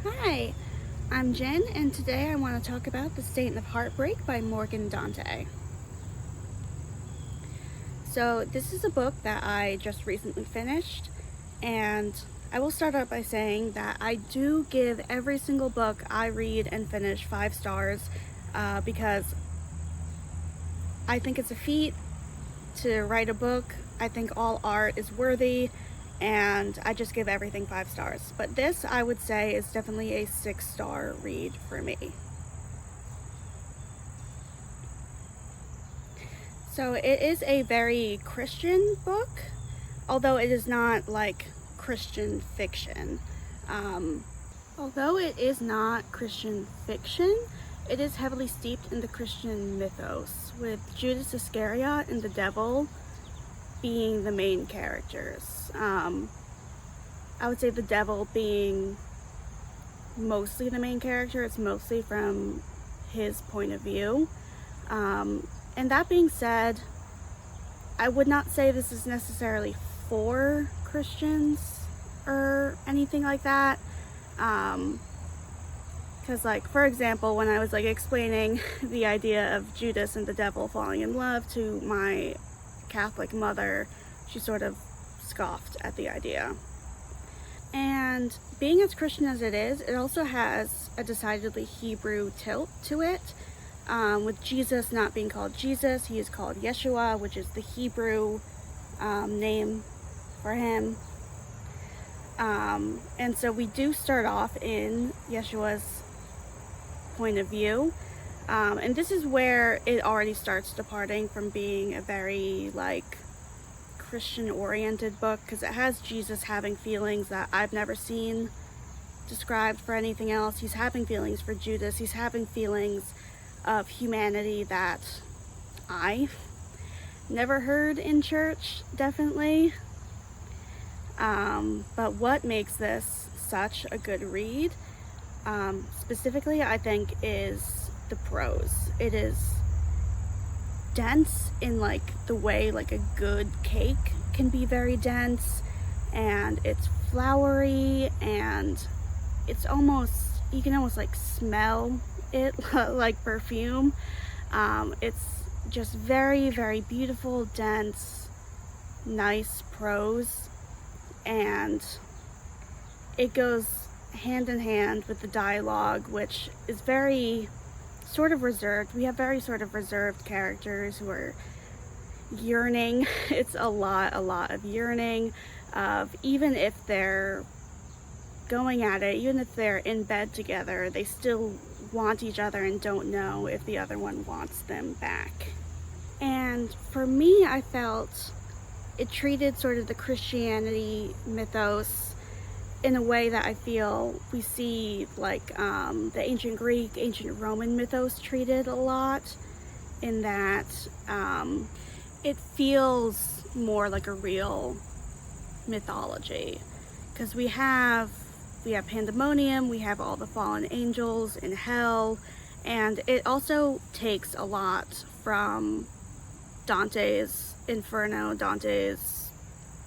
Hi, I'm Jen, and today I want to talk about The State of Heartbreak by Morgan Dante. So, this is a book that I just recently finished, and I will start out by saying that I do give every single book I read and finish 5 stars because I think it's a feat to write a book. I think all art is worthy, and I just give everything 5 stars. But this, I would say, is definitely a 6-star read for me. So it is a very Christian book, although it is not like Christian fiction. Although it is not Christian fiction, it is heavily steeped in the Christian mythos, with Judas Iscariot and the devil being the main characters. I would say the devil being mostly the main character. It's mostly from his point of view. And that being said, I would not say this is necessarily for Christians or anything like that. Because, like, for example, when I was like explaining the idea of Judas and the devil falling in love to my Catholic mother, she sort of scoffed at the idea. And being as Christian as it is, it also has a decidedly Hebrew tilt to it. With Jesus not being called Jesus, he is called Yeshua, which is the Hebrew name for him. And so we do start off in Yeshua's point of view. And this is where it already starts departing from being a very, like, Christian-oriented book, because it has Jesus having feelings that I've never seen described for anything else. He's having feelings for Judas. He's having feelings of humanity that I never heard in church, definitely. But what makes this such a good read, specifically, I think, is the prose. It is dense in, like, the way, like, a good cake can be very dense, and it's flowery, and it's almost, you can almost, like, smell it like perfume. It's just very, very beautiful, dense, nice prose, and it goes hand in hand with the dialogue, which is very sort of reserved. We have very sort of reserved characters who are yearning. It's a lot of yearning, of even if they're going at it, even if they're in bed together, they still want each other and don't know if the other one wants them back. And for me, I felt it treated sort of the Christianity mythos in a way that I feel we see, like, the ancient Greek, ancient Roman mythos treated a lot, in that it feels more like a real mythology, because we have pandemonium, we have all the fallen angels in hell, and it also takes a lot from Dante's Inferno, Dante's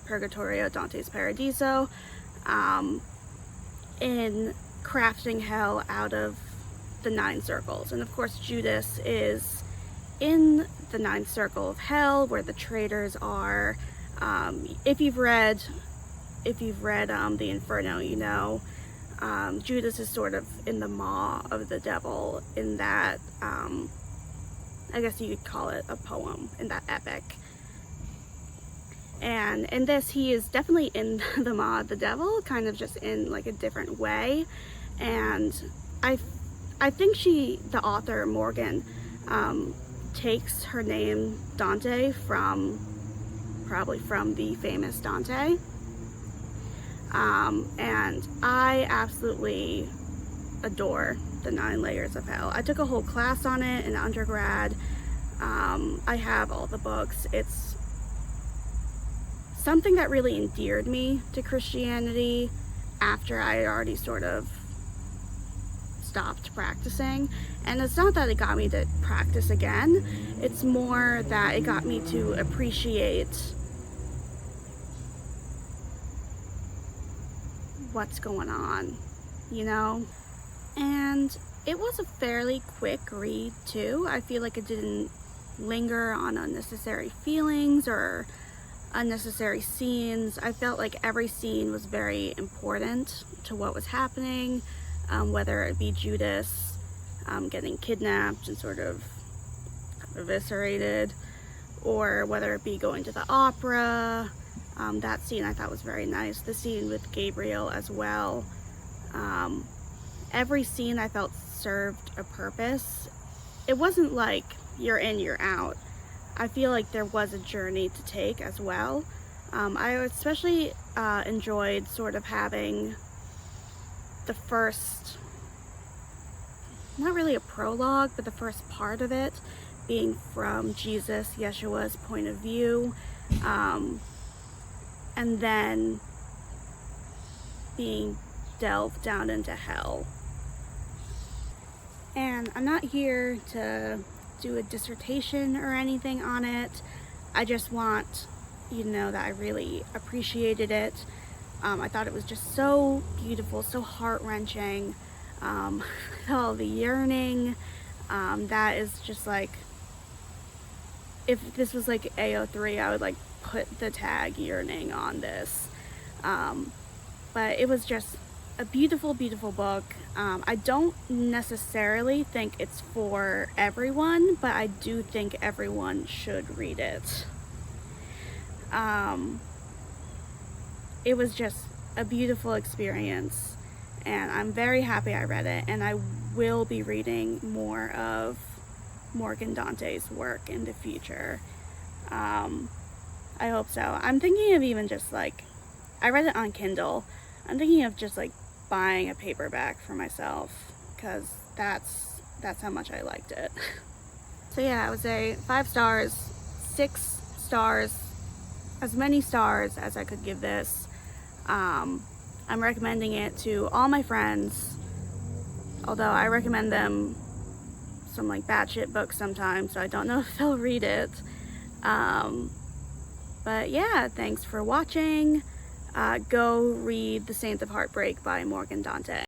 Purgatorio, Dante's Paradiso, in crafting hell out of the 9 circles. And of course Judas is in the 9th circle of hell, where the traitors are. If you've read the Inferno, you know, Judas is sort of in the maw of the devil, in that, I guess you could call it a poem, in that epic. And in this, he is definitely in the maw of the devil, kind of just in, like, a different way. And I think the author, Morgan, takes her name Dante probably from the famous Dante. And I absolutely adore the 9 layers of hell. I took a whole class on it in undergrad. I have all the books. It's something that really endeared me to Christianity after I had already sort of stopped practicing. And it's not that it got me to practice again, it's more that it got me to appreciate what's going on you know? And it was a fairly quick read too. I feel like it didn't linger on unnecessary feelings or unnecessary scenes. I felt like every scene was very important to what was happening, whether it be Judas getting kidnapped and sort of eviscerated, or whether it be going to the opera. That scene I thought was very nice. The scene with Gabriel as well. Every scene I felt served a purpose. It wasn't like you're in, you're out. I feel like there was a journey to take as well. I especially enjoyed sort of having the first, not really a prologue, but the first part of it being from Jesus, Yeshua's point of view, and then being delved down into hell. And I'm not here to do a dissertation or anything on it. I just want you to know that I really appreciated it. I thought it was just so beautiful, so heart-wrenching. All the yearning, that is just like, if this was like AO3, I would like put the tag yearning on this. But it was just a beautiful, beautiful book. I don't necessarily think it's for everyone, but I do think everyone should read it. It was just a beautiful experience, and I'm very happy I read it, and I will be reading more of Morgan Dante's work in the future. I hope so. I'm thinking of even just like, I read it on Kindle. I'm thinking of just like buying a paperback for myself, because that's how much I liked it. So yeah, I would say 5 stars, 6 stars, as many stars as I could give this. I'm recommending it to all my friends, although I recommend them some like batshit books sometimes, so I don't know if they'll read it. But yeah, thanks for watching. Go read The Saints of Heartbreak by Morgan Dante.